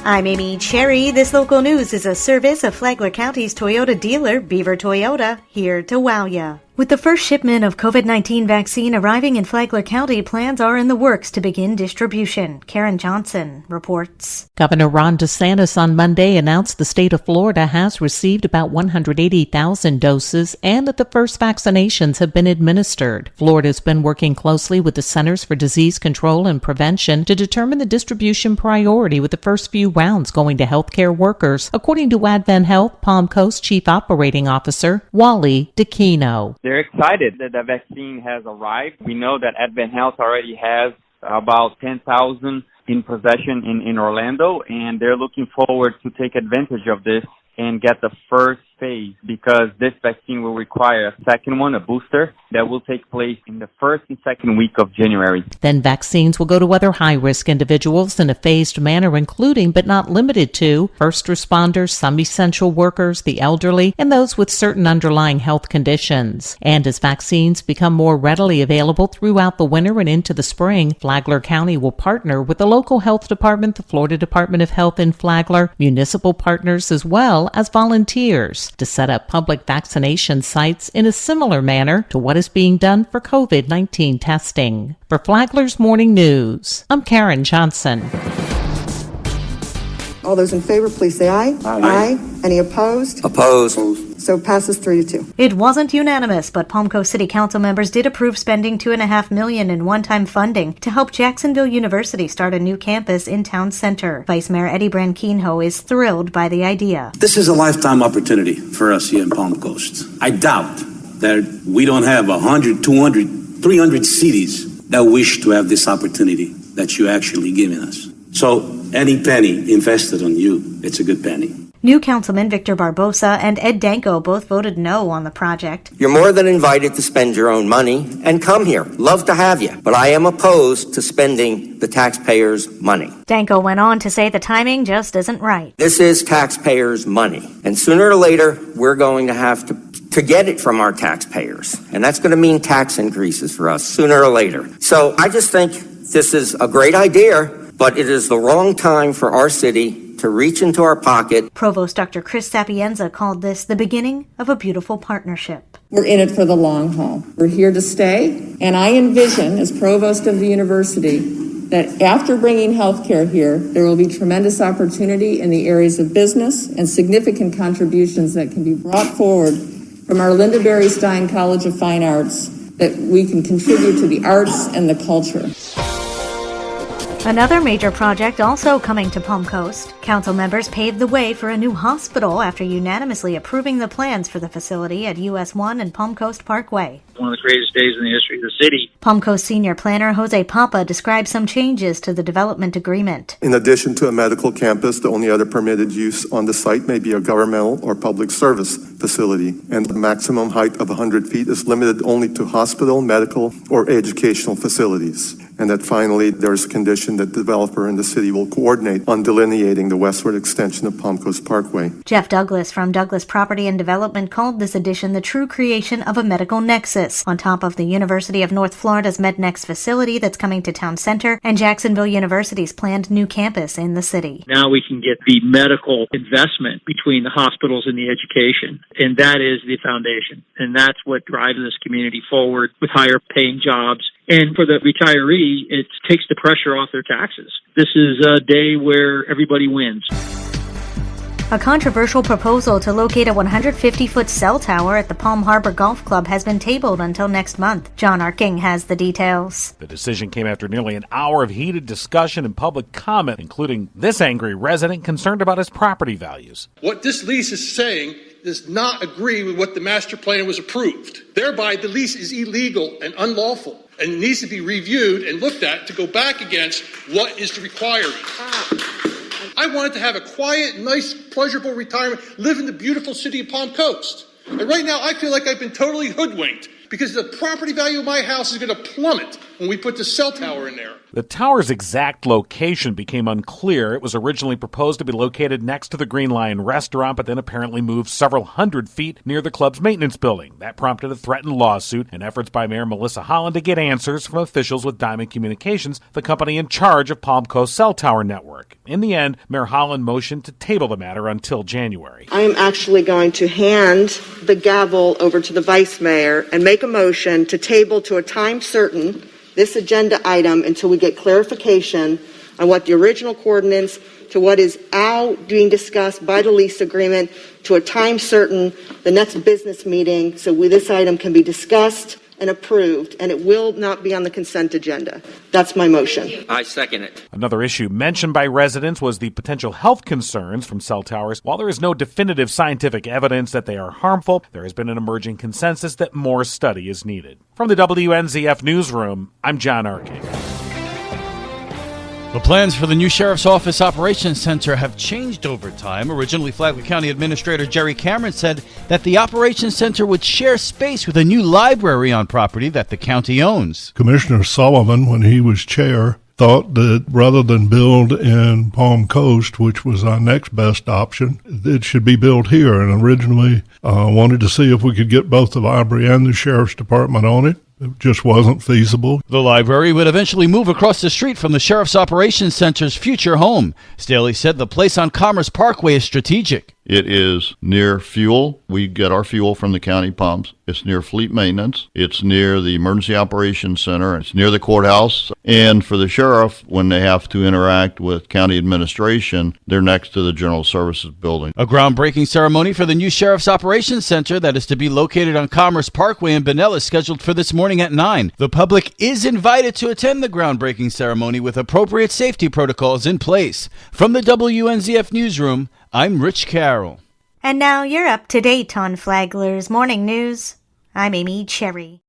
I'm Amy Cherry. This local news is a service of Flagler County's Toyota dealer, Beaver Toyota, here to wow ya. With the first shipment of COVID-19 vaccine arriving in Flagler County, plans are in the works to begin distribution. Karen Johnson reports. Governor Ron DeSantis on Monday announced the state of Florida has received about 180,000 doses and that the first vaccinations have been administered. Florida has been working closely with the Centers for Disease Control and Prevention to determine the distribution priority, with the first few rounds going to healthcare workers, according to Advent Health Palm Coast Chief Operating Officer Wally DeCino. They're excited that the vaccine has arrived. We know that Advent Health already has about 10,000 in possession in Orlando, and they're looking forward to take advantage of this and get the first phase, because this vaccine will require a second one, a booster, that will take place in the first and second week of January. Then vaccines will go to other high-risk individuals in a phased manner, including but not limited to first responders, some essential workers, the elderly, and those with certain underlying health conditions. And as vaccines become more readily available throughout the winter and into the spring, Flagler County will partner with the local health department, the Florida Department of Health in Flagler, municipal partners, as well as volunteers to set up public vaccination sites in a similar manner to what is being done for COVID-19 testing. For Flagler's Morning News, I'm Karen Johnson. All those in favor, please say aye. Aye. Aye. Any opposed? Opposed. So passes 3-2. It wasn't unanimous, but Palm Coast City Council members did approve spending $2.5 million in one-time funding to help Jacksonville University start a new campus in town center. Vice Mayor Eddie Branquinho is thrilled by the idea. This is a lifetime opportunity for us here in Palm Coast. I doubt that we don't have 100, 200, 300 cities that wish to have this opportunity that you're actually giving us. So any penny invested on you, it's a good penny. New Councilman Victor Barbosa and Ed Danko both voted no on the project. You're more than invited to spend your own money and come here. Love to have you. But I am opposed to spending the taxpayers' money. Danko went on to say the timing just isn't right. This is taxpayers' money. And sooner or later, we're going to have to get it from our taxpayers. And that's going to mean tax increases for us sooner or later. So I just think this is a great idea, but it is the wrong time for our city to reach into our pocket. Provost Dr. Chris Sapienza called this the beginning of a beautiful partnership. We're in it for the long haul. We're here to stay. And I envision, as provost of the university, that after bringing healthcare here, there will be tremendous opportunity in the areas of business and significant contributions that can be brought forward from our Linda Berry Stein College of Fine Arts that we can contribute to the arts and the culture. Another major project also coming to Palm Coast. Council members paved the way for a new hospital after unanimously approving the plans for the facility at US 1 and Palm Coast Parkway. One of the greatest days in the history of the city. Palm Coast senior planner Jose Papa described some changes to the development agreement. In addition to a medical campus, the only other permitted use on the site may be a governmental or public service facility, and the maximum height of 100 feet is limited only to hospital, medical, or educational facilities. And that finally, there's a condition that the developer and the city will coordinate on delineating the westward extension of Palm Coast Parkway. Jeff Douglas from Douglas Property and Development called this addition the true creation of a medical nexus, on top of the University of North Florida's MedNex facility that's coming to town center and Jacksonville University's planned new campus in the city. Now we can get the medical investment between the hospitals and the education, and that is the foundation. And that's what drives this community forward with higher paying jobs. And for the retiree, it takes the pressure off their taxes. This is a day where everybody wins. A controversial proposal to locate a 150-foot cell tower at the Palm Harbor Golf Club has been tabled until next month. John Arking has the details. The decision came after nearly an hour of heated discussion and public comment, including this angry resident concerned about his property values. What this lease is saying does not agree with what the master plan was approved. Thereby, the lease is illegal and unlawful, and it needs to be reviewed and looked at to go back against what is the requirement. I wanted to have a quiet, nice, pleasurable retirement, live in the beautiful city of Palm Coast. And right now, I feel like I've been totally hoodwinked because the property value of my house is going to plummet when we put the cell tower in there. The tower's exact location became unclear. It was originally proposed to be located next to the Green Lion restaurant, but then apparently moved several hundred feet near the club's maintenance building. That prompted a threatened lawsuit and efforts by Mayor Melissa Holland to get answers from officials with Diamond Communications, the company in charge of Palm Coast cell tower network. In the end, Mayor Holland motioned to table the matter until January. I am actually going to hand the gavel over to the vice mayor and make a motion to table to a time certain this agenda item until we get clarification on what the original coordinates to what is now being discussed by the lease agreement to a time certain, the next business meeting, so this item can be discussed and approved, and it will not be on the consent agenda. That's my motion. I second it. Another issue mentioned by residents was the potential health concerns from cell towers. While there is no definitive scientific evidence that they are harmful, there has been an emerging consensus that more study is needed. From the WNZF Newsroom, I'm John Arkin. The plans for the new Sheriff's Office Operations Center have changed over time. Originally, Flagler County Administrator Jerry Cameron said that the Operations Center would share space with a new library on property that the county owns. Commissioner Sullivan, when he was chair, thought that rather than build in Palm Coast, which was our next best option, it should be built here. And originally wanted to see if we could get both the library and the sheriff's department on it. It just wasn't feasible. The library would eventually move across the street from the Sheriff's Operations Center's future home. Staley said the place on Commerce Parkway is strategic. It is near fuel. We get our fuel from the county pumps. It's near fleet maintenance. It's near the Emergency Operations Center. It's near the courthouse. And for the sheriff, when they have to interact with county administration, they're next to the General Services building. A groundbreaking ceremony for the new Sheriff's Operations Center that is to be located on Commerce Parkway in Bunnell is scheduled for this morning at 9. The public is invited to attend the groundbreaking ceremony with appropriate safety protocols in place. From the WNZF Newsroom, I'm Rich Carroll. And now you're up to date on Flagler's Morning News. I'm Amy Cherry.